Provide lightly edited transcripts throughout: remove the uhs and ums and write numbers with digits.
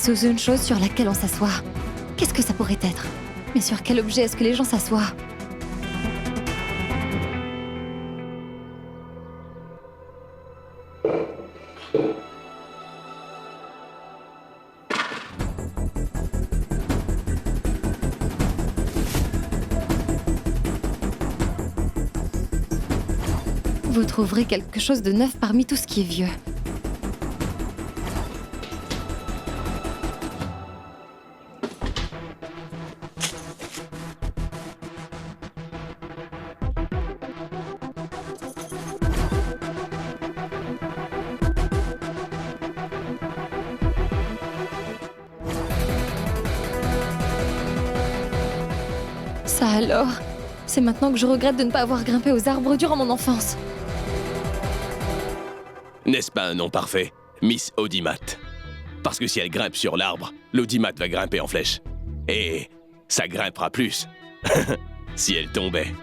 sous une chose sur laquelle on s'assoit. Qu'est-ce que ça pourrait être? Mais sur quel objet est-ce que les gens s'assoient? Vous trouverez quelque chose de neuf parmi tout ce qui est vieux. Ça alors, c'est maintenant que je regrette de ne pas avoir grimpé aux arbres durant mon enfance. N'est-ce pas un nom parfait, Miss Audimat? Parce que si elle grimpe sur l'arbre, l'Audimat va grimper en flèche. Et ça grimpera plus si elle tombait.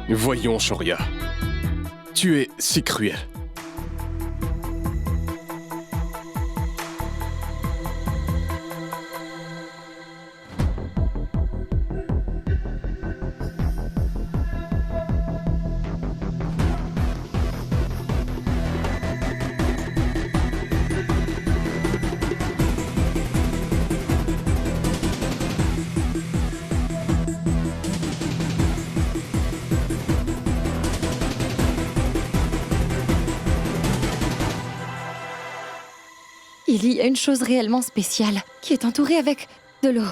Voyons, Shoria. Tu es si cruel. Il y a une chose réellement spéciale, qui est entourée avec de l'eau.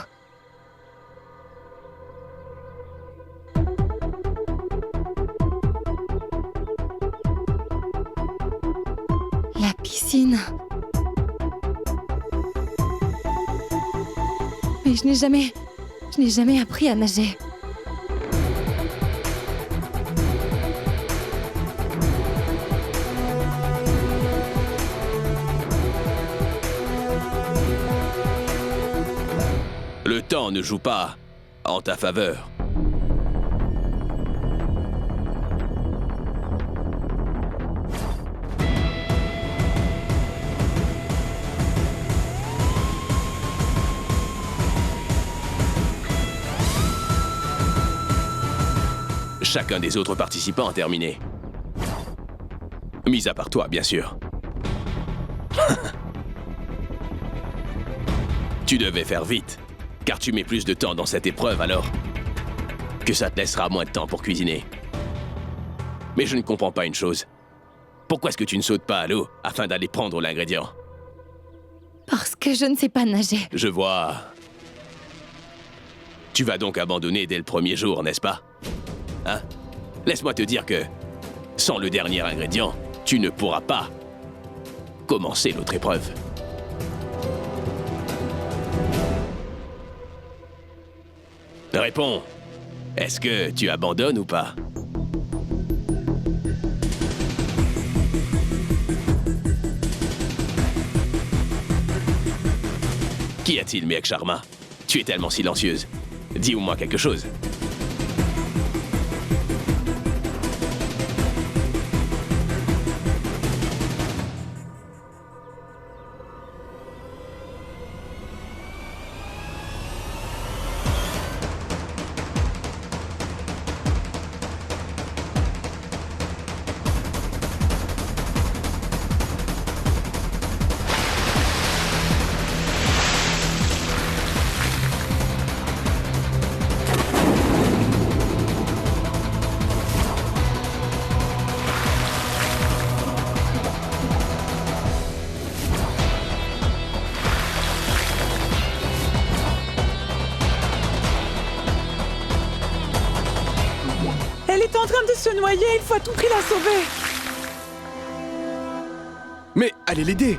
La piscine. Mais je n'ai jamais appris à nager. Le temps ne joue pas en ta faveur. Chacun des autres participants a terminé. Mis à part toi, bien sûr. Tu devais faire vite, car tu mets plus de temps dans cette épreuve alors que ça te laissera moins de temps pour cuisiner. Mais je ne comprends pas une chose. Pourquoi est-ce que tu ne sautes pas à l'eau afin d'aller prendre l'ingrédient? Parce que je ne sais pas nager. Je vois. Tu vas donc abandonner dès le premier jour, n'est-ce pas? Hein? Laisse-moi te dire que, sans le dernier ingrédient, tu ne pourras pas commencer l'autre épreuve. Réponds. Est-ce que tu abandonnes ou pas? Qu'y a-t-il, Miek Sharma? Tu es tellement silencieuse. Dis-moi quelque chose. Elle est en train de se noyer, il faut à tout prix la sauver. Mais allez l'aider!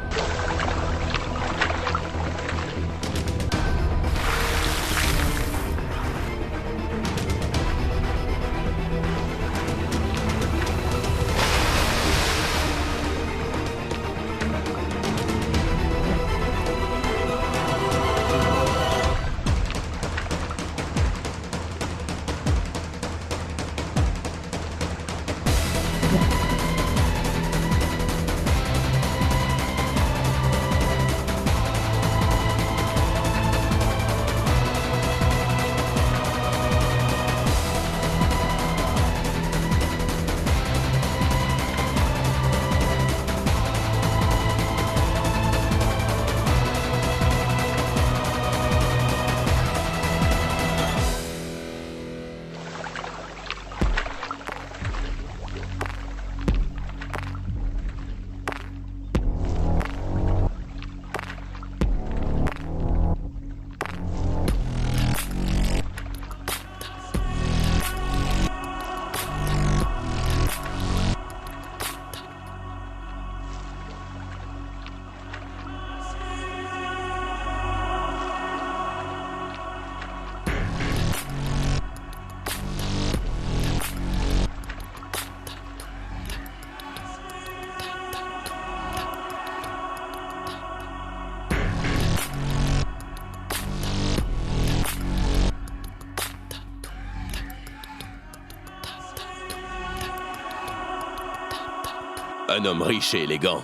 Un homme riche et élégant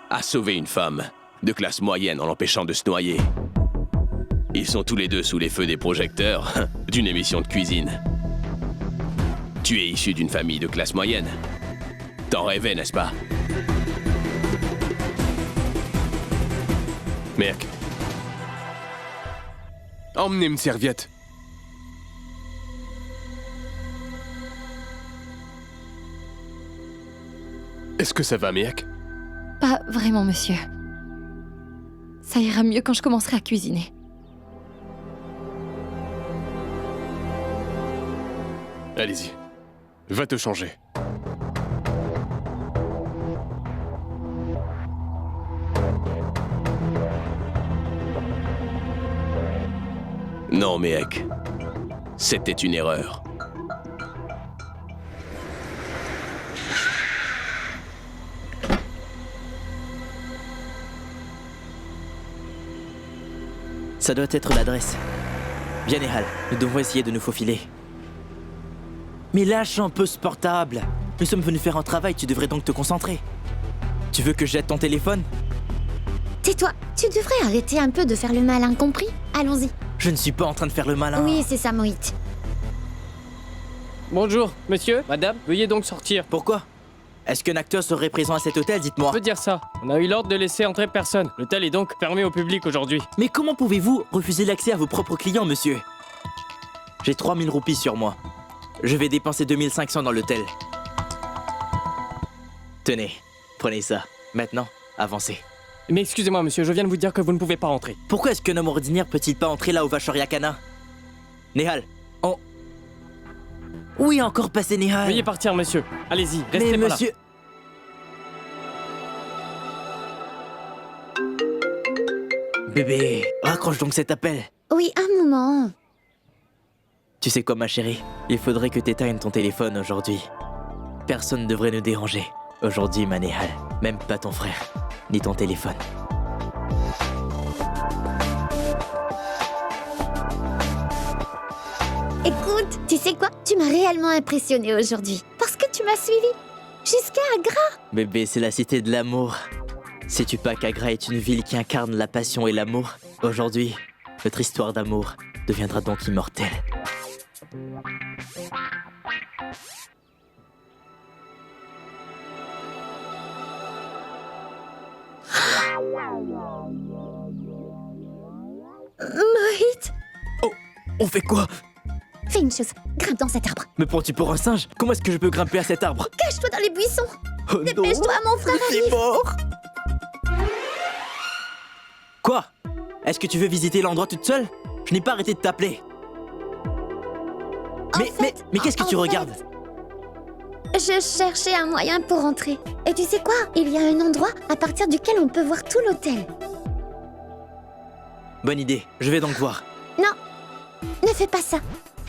a sauvé une femme de classe moyenne en l'empêchant de se noyer. Ils sont tous les deux sous les feux des projecteurs d'une émission de cuisine. Tu es issu d'une famille de classe moyenne. T'en rêvais, n'est-ce pas? Mec. Emmenez une serviette. Est-ce que ça va, Miak? Pas vraiment, monsieur. Ça ira mieux quand je commencerai à cuisiner. Allez-y. Va te changer. Non, Méhek. C'était une erreur. Ça doit être l'adresse. Bien, Nehal, nous devons essayer de nous faufiler. Mais lâche un peu ce portable. Nous sommes venus faire un travail, tu devrais donc te concentrer. Tu veux que je jette ton téléphone? Tais-toi, tu devrais arrêter un peu de faire le malin, compris? Allons-y. Je ne suis pas en train de faire le malin. Oui, c'est ça, Mohit. Bonjour, monsieur, madame, veuillez donc sortir. Pourquoi? Est-ce qu'un acteur serait présent à cet hôtel, dites-moi? On peut dire ça. On a eu l'ordre de laisser entrer personne. L'hôtel est donc fermé au public aujourd'hui. Mais comment pouvez-vous refuser l'accès à vos propres clients, monsieur? J'ai 3000 roupies sur moi. Je vais dépenser 2500 dans l'hôtel. Tenez, prenez ça. Maintenant, avancez. Mais excusez-moi, monsieur, je viens de vous dire que vous ne pouvez pas entrer. Pourquoi est-ce qu'un homme ordinaire peut-il pas entrer là où va Shoryakana? Nehal, on... Oui, encore passé Nehal. Veuillez partir, monsieur. Allez-y, restez Mais pas monsieur... Bébé, raccroche donc cet appel. Oui, un moment. Tu sais quoi, ma chérie? Il faudrait que t'éteignes ton téléphone aujourd'hui. Personne ne devrait nous déranger. Aujourd'hui, ma Nehal. Même pas ton frère, ni ton téléphone. Écoute, tu sais quoi? Tu m'as réellement impressionné aujourd'hui. Parce que tu m'as suivi. Jusqu'à Agra. Bébé, c'est la cité de l'amour. Sais-tu pas qu'Agra est une ville qui incarne la passion et l'amour? Aujourd'hui, notre histoire d'amour deviendra donc immortelle. Mohit, Oh, on fait quoi? fais une chose. Grimpe dans cet arbre. Me prends-tu pour un singe? Comment est-ce que je peux grimper à cet arbre? Cache-toi dans les buissons. Oh non! Dépêche-toi, mon frère C'est arrive. mort! Quoi? Est-ce que tu veux visiter l'endroit toute seule? Je n'ai pas arrêté de t'appeler. Mais qu'est-ce que tu regardes? Je cherchais un moyen pour rentrer. Et tu sais quoi? Il y a un endroit à partir duquel on peut voir tout l'hôtel. Bonne idée, je vais donc voir. Non, ne fais pas ça.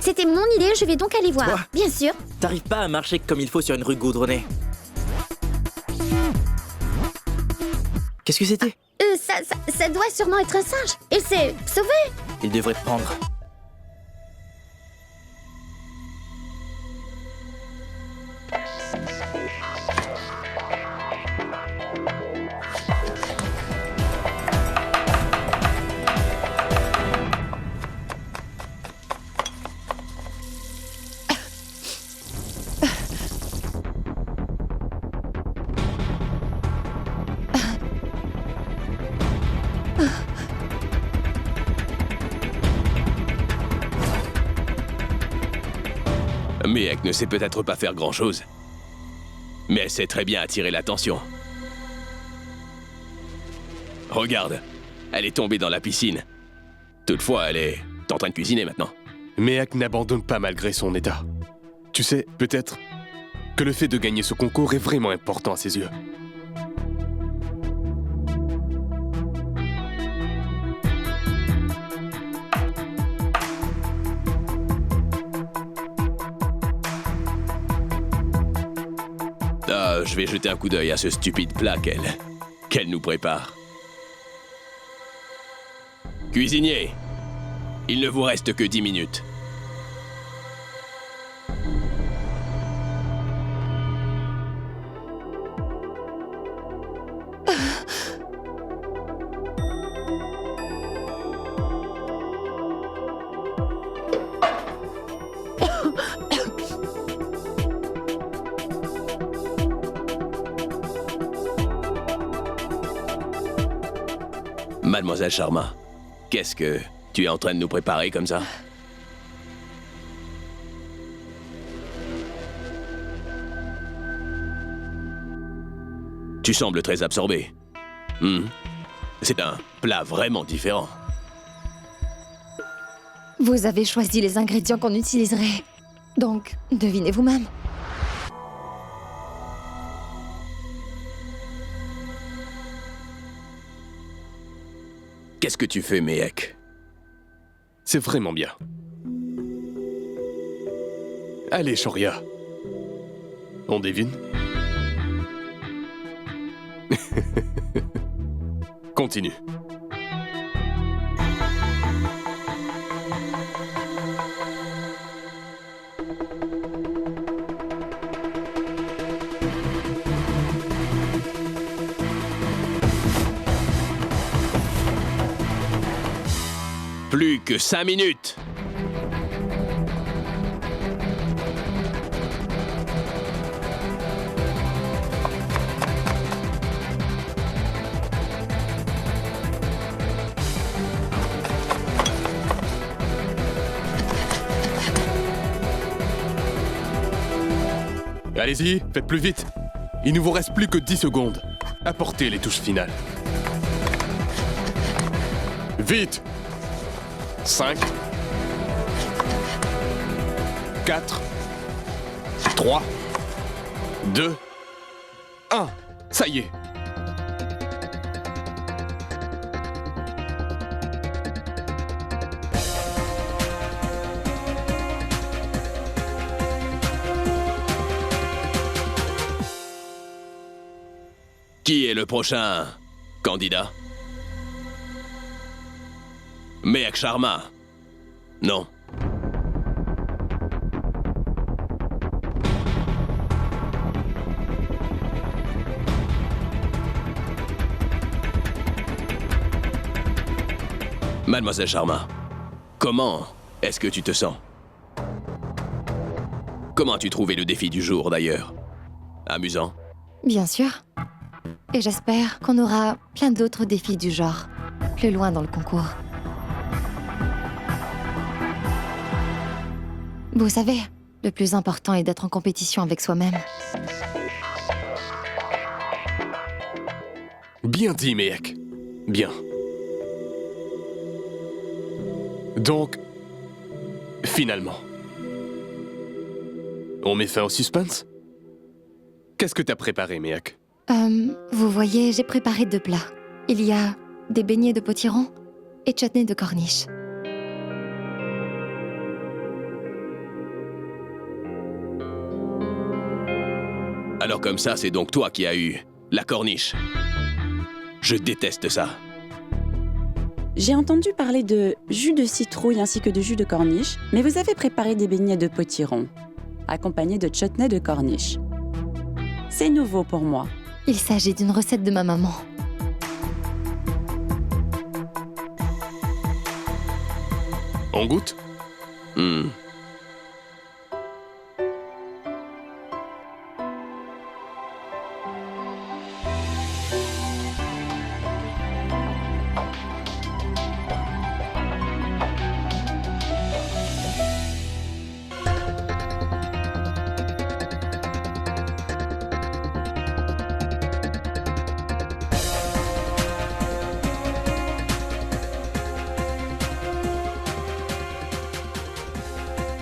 C'était mon idée, je vais donc aller voir. Quoi? Bien sûr. T'arrives pas à marcher comme il faut sur une rue goudronnée. Qu'est-ce que c'était? Ça doit sûrement être un singe. Il s'est sauvé. Il devrait te prendre. Méhek ne sait peut-être pas faire grand-chose, mais elle sait très bien attirer l'attention. Regarde, elle est tombée dans la piscine. Toutefois, elle est en train de cuisiner maintenant. Méhek n'abandonne pas malgré son état. Tu sais, peut-être que le fait de gagner ce concours est vraiment important à ses yeux. Je vais jeter un coup d'œil à ce stupide plat qu'elle nous prépare. Cuisinier, il ne vous reste que 10 minutes. Mademoiselle Sharma, qu'est-ce que tu es en train de nous préparer comme ça? Tu sembles très absorbée. C'est un plat vraiment différent. Vous avez choisi les ingrédients qu'on utiliserait. Donc, devinez vous-même. Qu'est-ce que tu fais, Mehek? C'est vraiment bien. Allez, Shoria. On devine? Continue. Plus que 5 minutes! Allez-y, faites plus vite. Il ne vous reste plus que 10 secondes. Apportez les touches finales. Vite! 5, 4, 3, 2, 1. Ça y est. Qui est le prochain candidat? Mehek Sharma. Non. Mademoiselle Sharma, comment est-ce que tu te sens? Comment as-tu trouvé le défi du jour, d'ailleurs? Amusant? Bien sûr. Et j'espère qu'on aura plein d'autres défis du genre, plus loin dans le concours. Vous savez, le plus important est d'être en compétition avec soi-même. Bien dit, Mehek. Bien. Donc, finalement, on met fin au suspense? Qu'est-ce que t'as préparé, Mehek? Vous voyez, j'ai préparé 2 plats. Il y a des beignets de potiron et chutney de corniche. Alors comme ça, c'est donc toi qui as eu la corniche. Je déteste ça. J'ai entendu parler de jus de citrouille ainsi que de jus de corniche, mais vous avez préparé des beignets de potiron, accompagnés de chutney de corniche. C'est nouveau pour moi. Il s'agit d'une recette de ma maman. On goûte?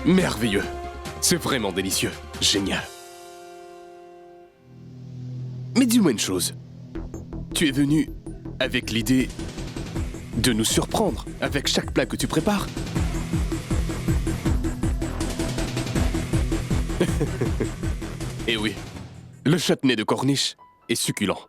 Merveilleux. C'est vraiment délicieux. Génial. Mais dis-moi une chose. Tu es venu avec l'idée de nous surprendre avec chaque plat que tu prépares? Eh oui, le chutney de corniche est succulent.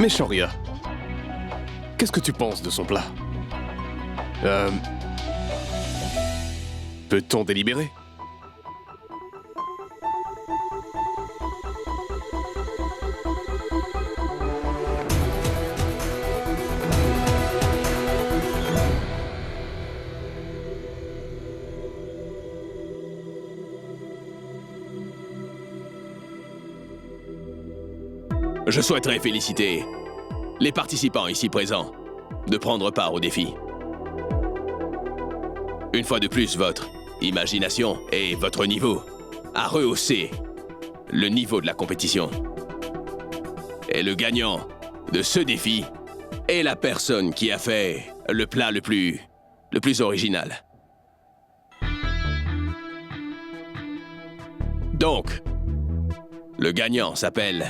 Mais Shoria, qu'est-ce que tu penses de son plat? Peut-on délibérer? Je souhaiterais féliciter les participants ici présents de prendre part au défi. Une fois de plus, votre imagination et votre niveau a rehaussé le niveau de la compétition. Et le gagnant de ce défi est la personne qui a fait le plat le plus original. Donc, le gagnant s'appelle...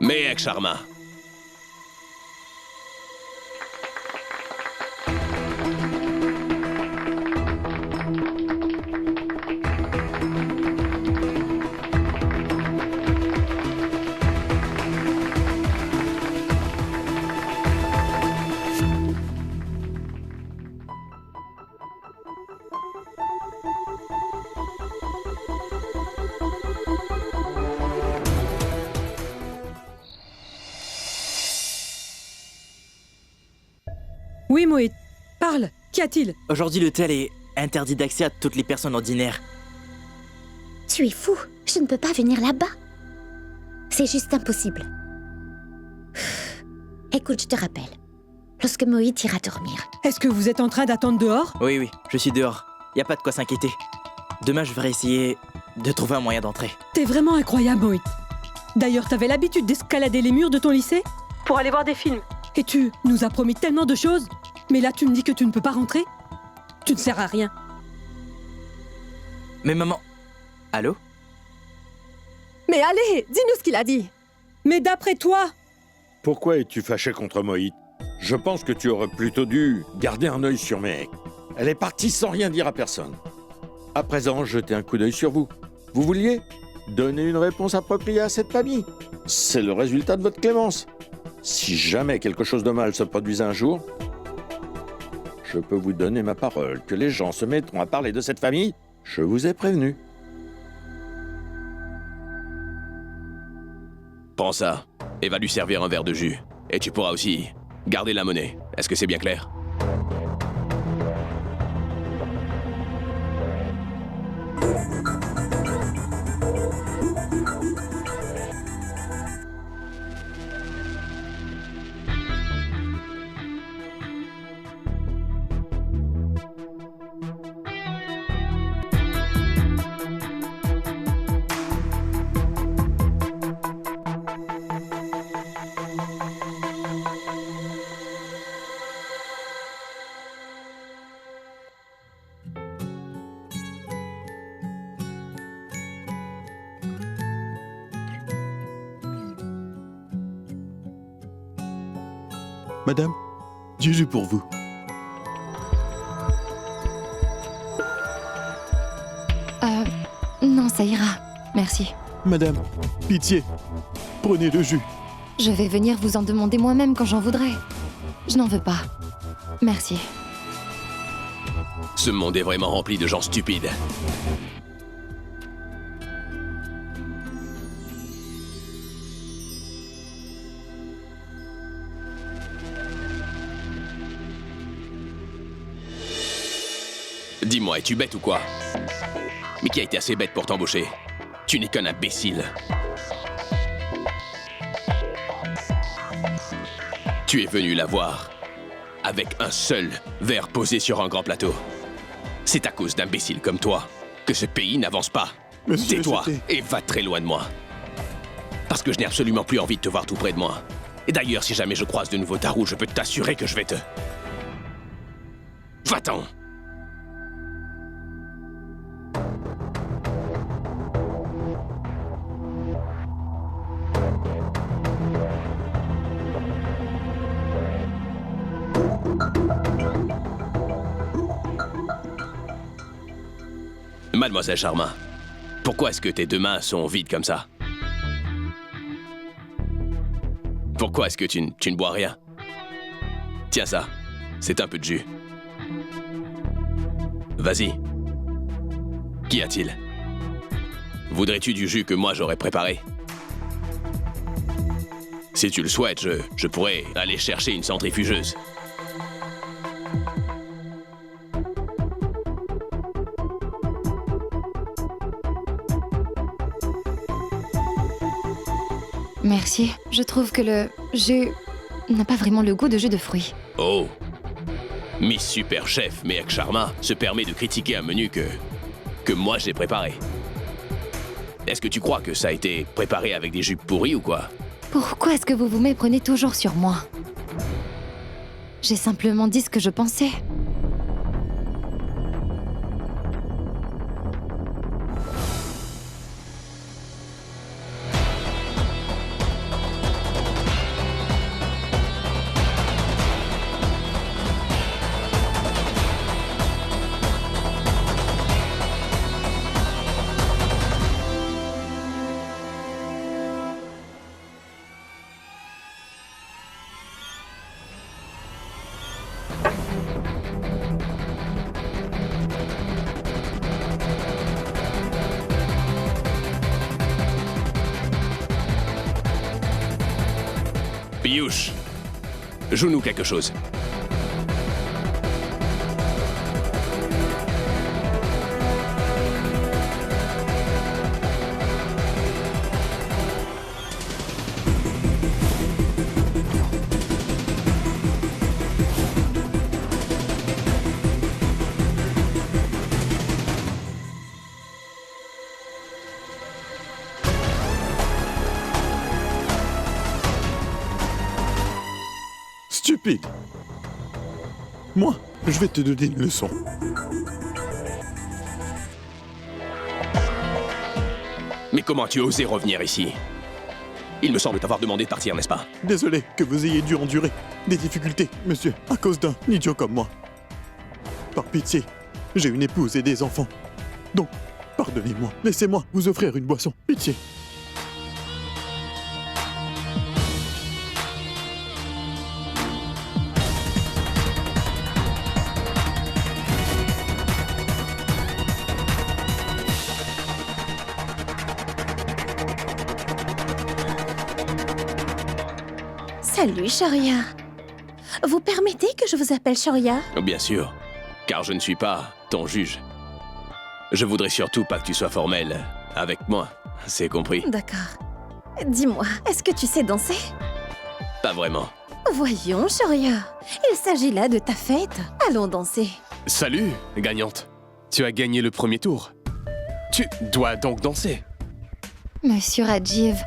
Mehek Sharma. Oui, Mohit. Parle. Qu'y a-t-il? Aujourd'hui, l'hôtel est interdit d'accès à toutes les personnes ordinaires. Tu es fou. Je ne peux pas venir là-bas. C'est juste impossible. Écoute, je te rappelle. Lorsque Mohit ira dormir. Est-ce que vous êtes en train d'attendre dehors? Oui, je suis dehors. Y a pas de quoi s'inquiéter. Demain, je vais essayer de trouver un moyen d'entrer. T'es vraiment incroyable, Mohit. D'ailleurs, t'avais l'habitude d'escalader les murs de ton lycée pour aller voir des films. Et tu nous as promis tellement de choses. Mais là, tu me dis que tu ne peux pas rentrer? Tu ne sers à rien. Mais maman... Allô? Mais allez, dis-nous ce qu'il a dit. Mais d'après toi... Pourquoi es-tu fâché contre Mohit? Je pense que tu aurais plutôt dû garder un œil sur Mehek. Elle est partie sans rien dire à personne. À présent, jetez un coup d'œil sur vous. Vous vouliez donner une réponse appropriée à cette famille. C'est le résultat de votre clémence. Si jamais quelque chose de mal se produisait un jour, je peux vous donner ma parole que les gens se mettront à parler de cette famille. Je vous ai prévenu. Prends ça et va lui servir un verre de jus. Et tu pourras aussi garder la monnaie. Est-ce que c'est bien clair? Madame, du jus pour vous. Non, ça ira. Merci. Madame, pitié, prenez le jus. Je vais venir vous en demander moi-même quand j'en voudrais. Je n'en veux pas. Merci. Ce monde est vraiment rempli de gens stupides. Dis-moi, es-tu bête ou quoi? Mais qui a été assez bête pour t'embaucher? Tu n'es qu'un imbécile. Tu es venu la voir avec un seul verre posé sur un grand plateau. C'est à cause d'imbéciles comme toi que ce pays n'avance pas. Monsieur, tais-toi j'étais- et va très loin de moi. Parce que je n'ai absolument plus envie de te voir tout près de moi. Et d'ailleurs, si jamais je croise de nouveau ta roue, je peux t'assurer que je vais te... Va-t'en! Mademoiselle Sharma, pourquoi est-ce que tes deux mains sont vides comme ça? Pourquoi est-ce que tu ne bois rien? Tiens ça, c'est un peu de jus. Vas-y. Qu'y a-t-il? Voudrais-tu du jus que moi j'aurais préparé? Si tu le souhaites, je pourrais aller chercher une centrifugeuse. Merci. Je trouve que le jus n'a pas vraiment le goût de jus de fruits. Oh! Miss Super Chef Mehek Sharma se permet de critiquer un menu que moi j'ai préparé. Est-ce que tu crois que ça a été préparé avec des jus pourris ou quoi? Pourquoi est-ce que vous vous méprenez toujours sur moi? J'ai simplement dit ce que je pensais. Piyush, joue-nous quelque chose. Stupide. Moi, je vais te donner une leçon. Mais comment tu as osé revenir ici? Il me semble t'avoir demandé de partir, n'est-ce pas? Désolé que vous ayez dû endurer des difficultés, monsieur, à cause d'un idiot comme moi. Par pitié, j'ai une épouse et des enfants. Donc, pardonnez-moi. Laissez-moi vous offrir une boisson. Pitié. Salut, Shoria. Vous permettez que je vous appelle Shoria? Bien sûr, car je ne suis pas ton juge. Je voudrais surtout pas que tu sois formel avec moi, c'est compris? D'accord. Dis-moi, est-ce que tu sais danser? Pas vraiment. Voyons, Shoria. Il s'agit là de ta fête. Allons danser. Salut, gagnante. Tu as gagné le premier tour. Tu dois donc danser. Monsieur Rajiv,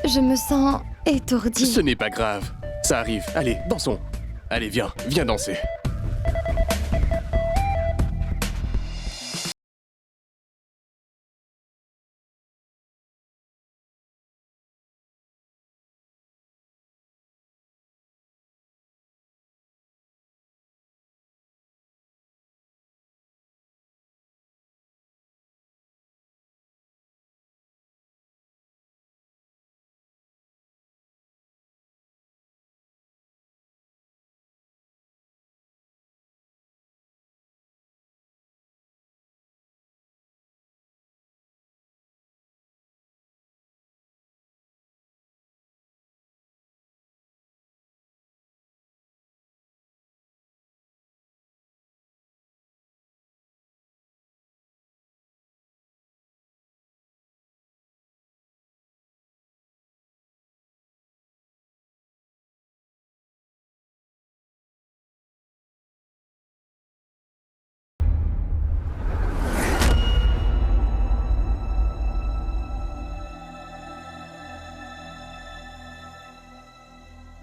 je me sens étourdie. Ce n'est pas grave. Ça arrive. Allez, dansons. Allez, viens danser.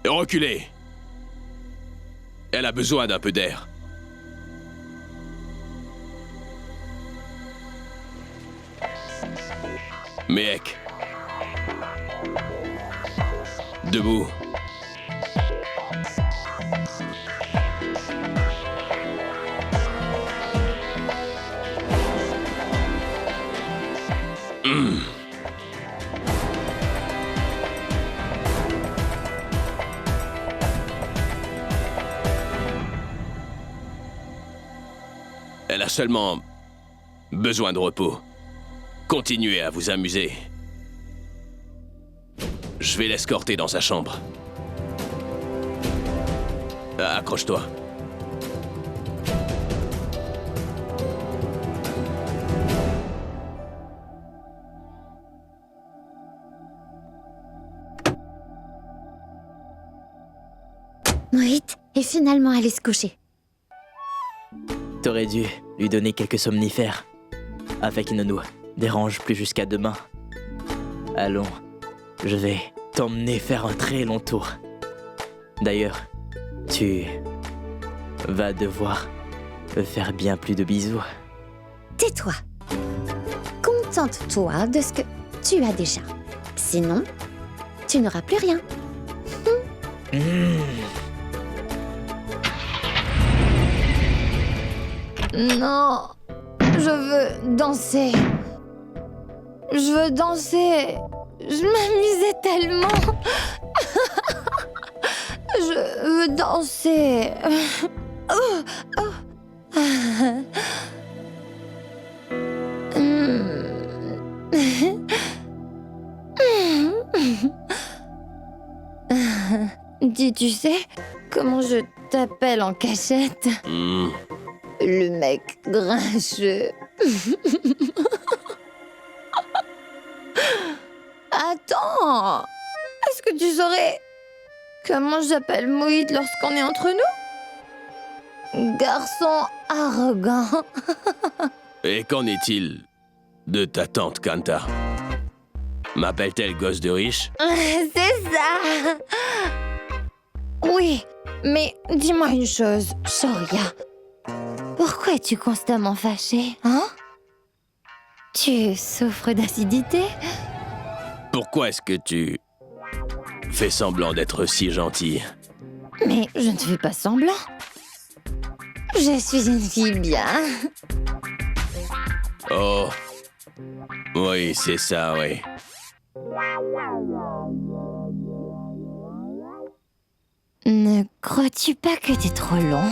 Reculez. Elle a besoin d'un peu d'air. Mehek. Elle a seulement besoin de repos. Continuez à vous amuser. Je vais l'escorter dans sa chambre. Accroche-toi. Mohit est finalement allé se coucher. T'aurais dû lui donner quelques somnifères, afin qu'il ne nous dérange plus jusqu'à demain. Allons, je vais t'emmener faire un très long tour. D'ailleurs, tu vas devoir me faire bien plus de bisous. Tais-toi. Contente-toi de ce que tu as déjà. Sinon, tu n'auras plus rien. Non, je veux danser. Je veux danser. Je m'amusais tellement. Je veux danser. Tu sais comment je t'appelle en cachette? Le mec grincheux. Attends, est-ce que tu saurais comment j'appelle Mohit lorsqu'on est entre nous? Garçon arrogant. Et qu'en est-il de ta tante Kanta? M'appelle-t-elle gosse de riche? C'est ça. Oui, mais dis-moi une chose, Shoria. Pourquoi es-tu constamment fâché, hein? Tu souffres d'acidité? Pourquoi est-ce que tu fais semblant d'être si gentil? Mais je ne fais pas semblant. Je suis une fille bien. Oh, oui, c'est ça, oui. Ne crois-tu pas que t'es trop long?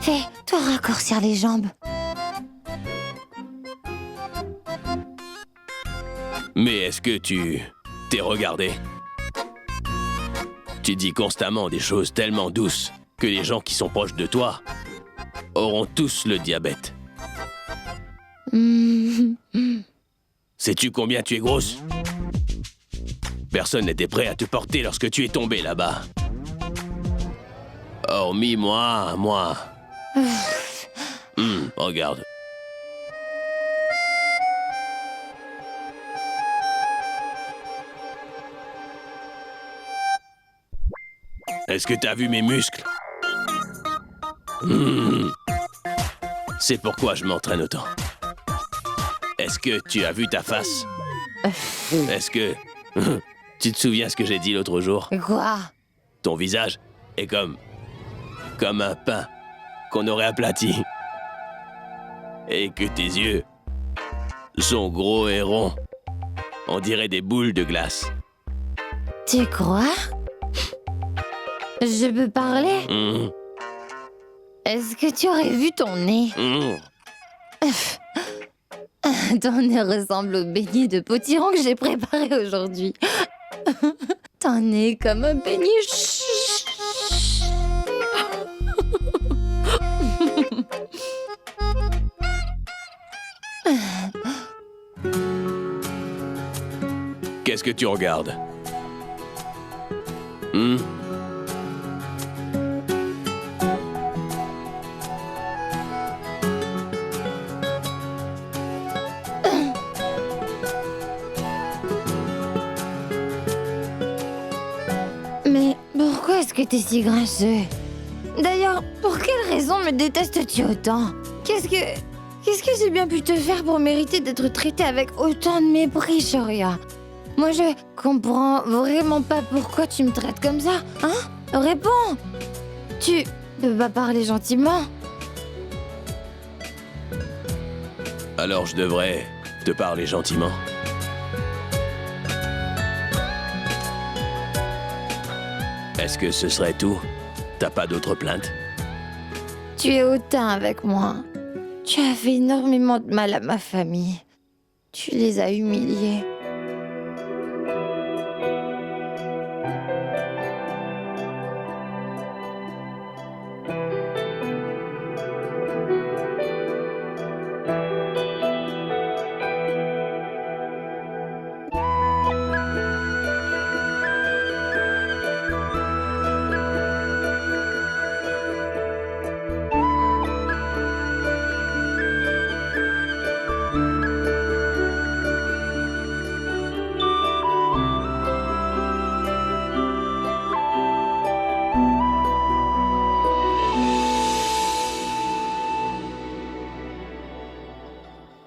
Fais-toi raccourcir les jambes. Mais est-ce que tu t'es regardé? Tu dis constamment des choses tellement douces que les gens qui sont proches de toi auront tous le diabète. Sais-tu combien tu es grosse? Personne n'était prêt à te porter lorsque tu es tombée là-bas. Hormis moi. Regarde. Est-ce que t'as vu mes muscles? C'est pourquoi je m'entraîne autant. Est-ce que tu as vu ta face? Est-ce que... Tu te souviens ce que j'ai dit l'autre jour? Quoi? Ton visage est comme un pain qu'on aurait aplati. Et que tes yeux sont gros et ronds. On dirait des boules de glace. Tu crois? Je peux parler? Est-ce que tu aurais vu ton nez? Ton nez ressemble au beignet de potiron que j'ai préparé aujourd'hui. Ton nez est comme un beignet. Qu'est-ce que tu regardes? Mais pourquoi est-ce que t'es si grincheux? D'ailleurs, pour quelle raison me détestes-tu autant? Qu'est-ce que j'ai bien pu te faire pour mériter d'être traité avec autant de mépris, Shoria? Moi, je comprends vraiment pas pourquoi tu me traites comme ça, hein? Réponds! Tu peux pas parler gentiment? Alors je devrais te parler gentiment. Est-ce que ce serait tout? T'as pas d'autres plaintes? Tu es hautain avec moi. Tu as fait énormément de mal à ma famille. Tu les as humiliés.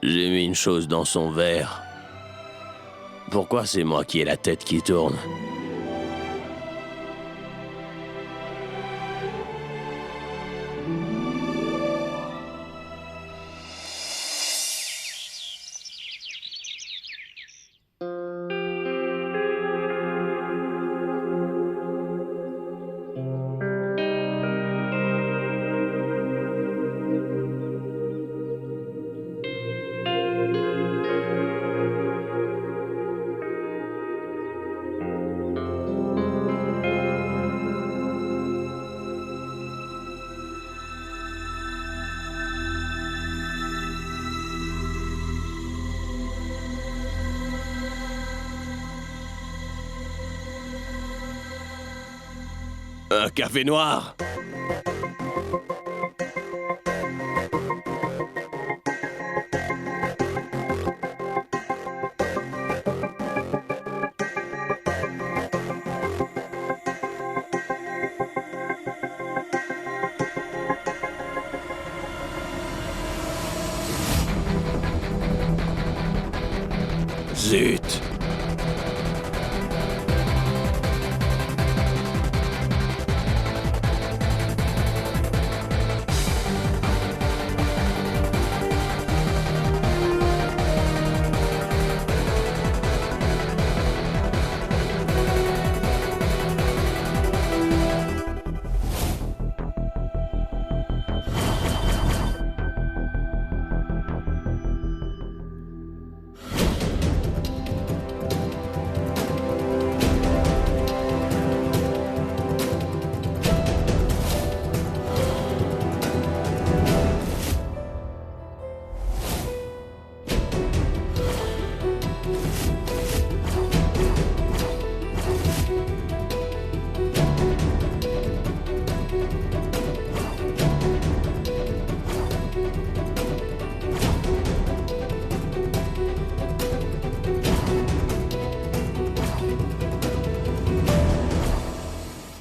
J'ai mis une chose dans son verre. Pourquoi c'est moi qui ai la tête qui tourne? Un café noir. Zut.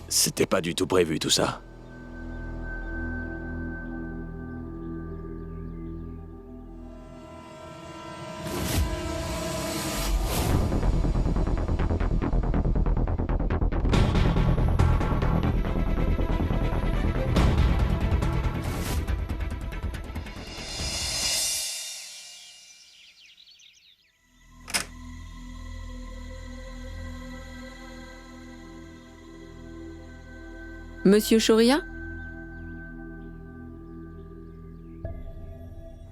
C'était pas du tout prévu tout ça. Monsieur Shoria?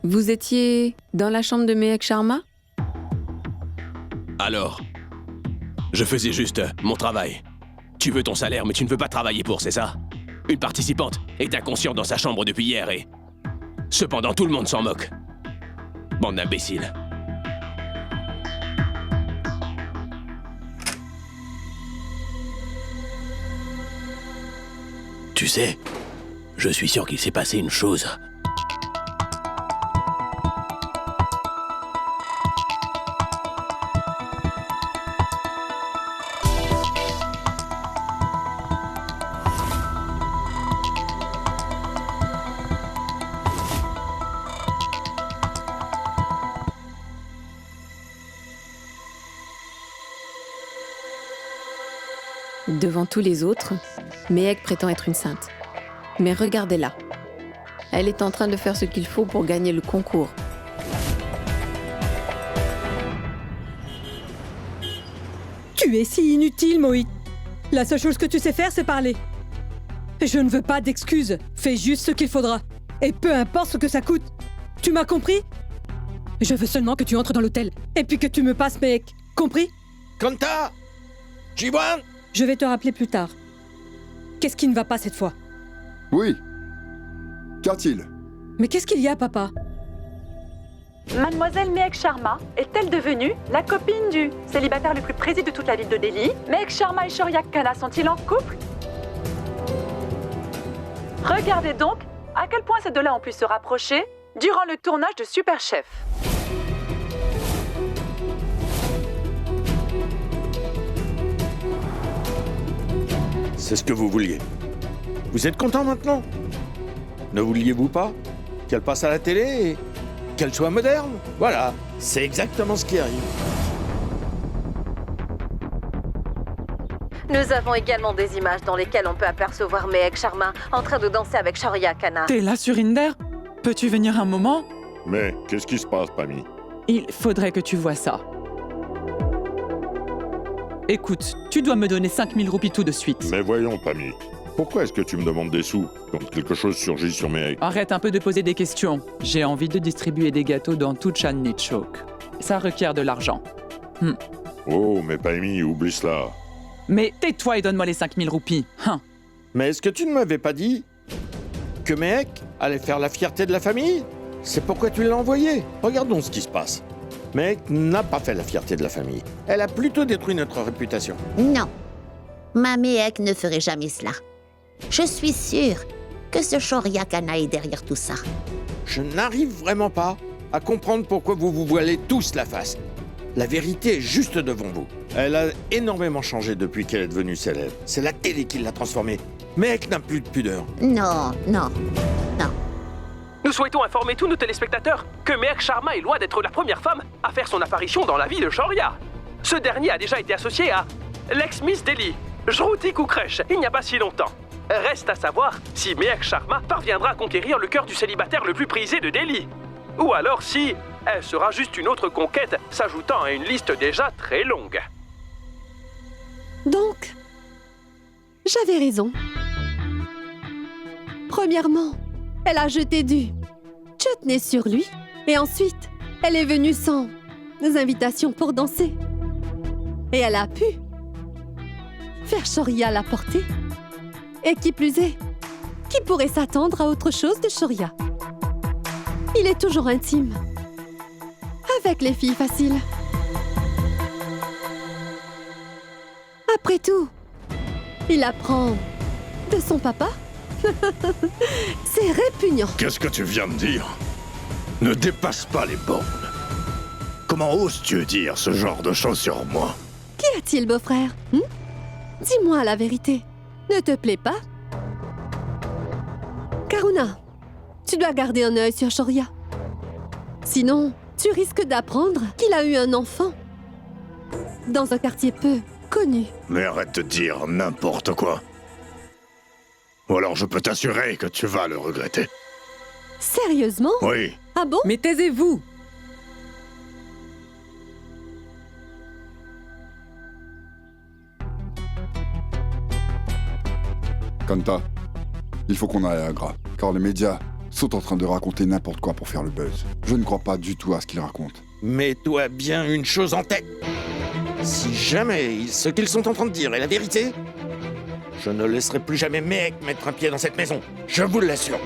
Vous étiez dans la chambre de Mehek Sharma? Alors, je faisais juste mon travail. Tu veux ton salaire, mais tu ne veux pas travailler pour, c'est ça? Une participante est inconsciente dans sa chambre depuis hier et... Cependant, tout le monde s'en moque. Bande d'imbéciles. Tu sais, je suis sûr qu'il s'est passé une chose. Devant tous les autres, Mehek prétend être une sainte. Mais regardez-la. Elle est en train de faire ce qu'il faut pour gagner le concours. Tu es si inutile, Mohit. La seule chose que tu sais faire, c'est parler. Je ne veux pas d'excuses. Fais juste ce qu'il faudra. Et peu importe ce que ça coûte. Tu m'as compris? Je veux seulement que tu entres dans l'hôtel. Et puis que tu me passes Mehek. Compris? Kanta! Jiwan! Je vais te rappeler plus tard. Qu'est-ce qui ne va pas cette fois? Oui. Qu'a-t-il? Mais qu'est-ce qu'il y a, papa? Mademoiselle Mehek Sharma est-elle devenue la copine du célibataire le plus prisé de toute la ville de Delhi? Mehek Sharma et Shaurya Khanna sont-ils en couple? Regardez donc à quel point ces deux-là ont pu se rapprocher durant le tournage de Super Chef. C'est ce que vous vouliez. Vous êtes content maintenant? Ne vouliez-vous pas qu'elle passe à la télé et qu'elle soit moderne? Voilà, c'est exactement ce qui arrive. Nous avons également des images dans lesquelles on peut apercevoir Mehek Sharma en train de danser avec Shaurya Khanna. T'es là, Surinder? Peux-tu venir un moment? Mais qu'est-ce qui se passe, Pami? Il faudrait que tu vois ça. Écoute, tu dois me donner 5000 roupies tout de suite. Mais voyons, Pami. Pourquoi est-ce que tu me demandes des sous quand quelque chose surgit sur mes... Arrête un peu de poser des questions. J'ai envie de distribuer des gâteaux dans tout Chandni Chowk. Ça requiert de l'argent. Oh, mais Pami, oublie cela. Mais tais-toi et donne-moi les 5000 roupies. Mais est-ce que tu ne m'avais pas dit que Mehek allait faire la fierté de la famille? C'est pourquoi tu l'as envoyé. Regardons ce qui se passe. Mehek n'a pas fait la fierté de la famille. Elle a plutôt détruit notre réputation. Non. Ma Mehek ne ferait jamais cela. Je suis sûre que ce Shaurya Khanna est derrière tout ça. Je n'arrive vraiment pas à comprendre pourquoi vous vous voilez tous la face. La vérité est juste devant vous. Elle a énormément changé depuis qu'elle est devenue célèbre. C'est la télé qui l'a transformée. Mehek n'a plus de pudeur. Non, non, non. Nous souhaitons informer tous nos téléspectateurs que Mehek Sharma est loin d'être la première femme à faire son apparition dans la vie de Shaurya. Ce dernier a déjà été associé à l'ex-Miss Delhi, Jruti Kukresh, il n'y a pas si longtemps. Reste à savoir si Mehek Sharma parviendra à conquérir le cœur du célibataire le plus prisé de Delhi. Ou alors si elle sera juste une autre conquête s'ajoutant à une liste déjà très longue. Donc, j'avais raison. Premièrement, elle a jeté du chutney sur lui. Et ensuite, elle est venue sans invitations pour danser. Et elle a pu faire Shaurya la porter. Et qui plus est, qui pourrait s'attendre à autre chose de Shaurya? Il est toujours intime. Avec les filles faciles. Après tout, il apprend de son papa. C'est répugnant. Qu'est-ce que tu viens de dire? Ne dépasse pas les bornes. Comment oses-tu dire ce genre de choses sur moi? Qu'y a-t-il, beau-frère? Dis-moi la vérité. Ne te plaît pas? Karuna, tu dois garder un œil sur Shaurya. Sinon, tu risques d'apprendre qu'il a eu un enfant dans un quartier peu connu. Mais arrête de dire n'importe quoi. Ou alors je peux t'assurer que tu vas le regretter. Sérieusement? Oui. Ah bon? Mais taisez-vous! Kanta, il faut qu'on aille à Agra, car les médias sont en train de raconter n'importe quoi pour faire le buzz. Je ne crois pas du tout à ce qu'ils racontent. Mets-toi bien une chose en tête. Si jamais ce qu'ils sont en train de dire est la vérité, je ne laisserai plus jamais Mehek mettre un pied dans cette maison. Je vous l'assure.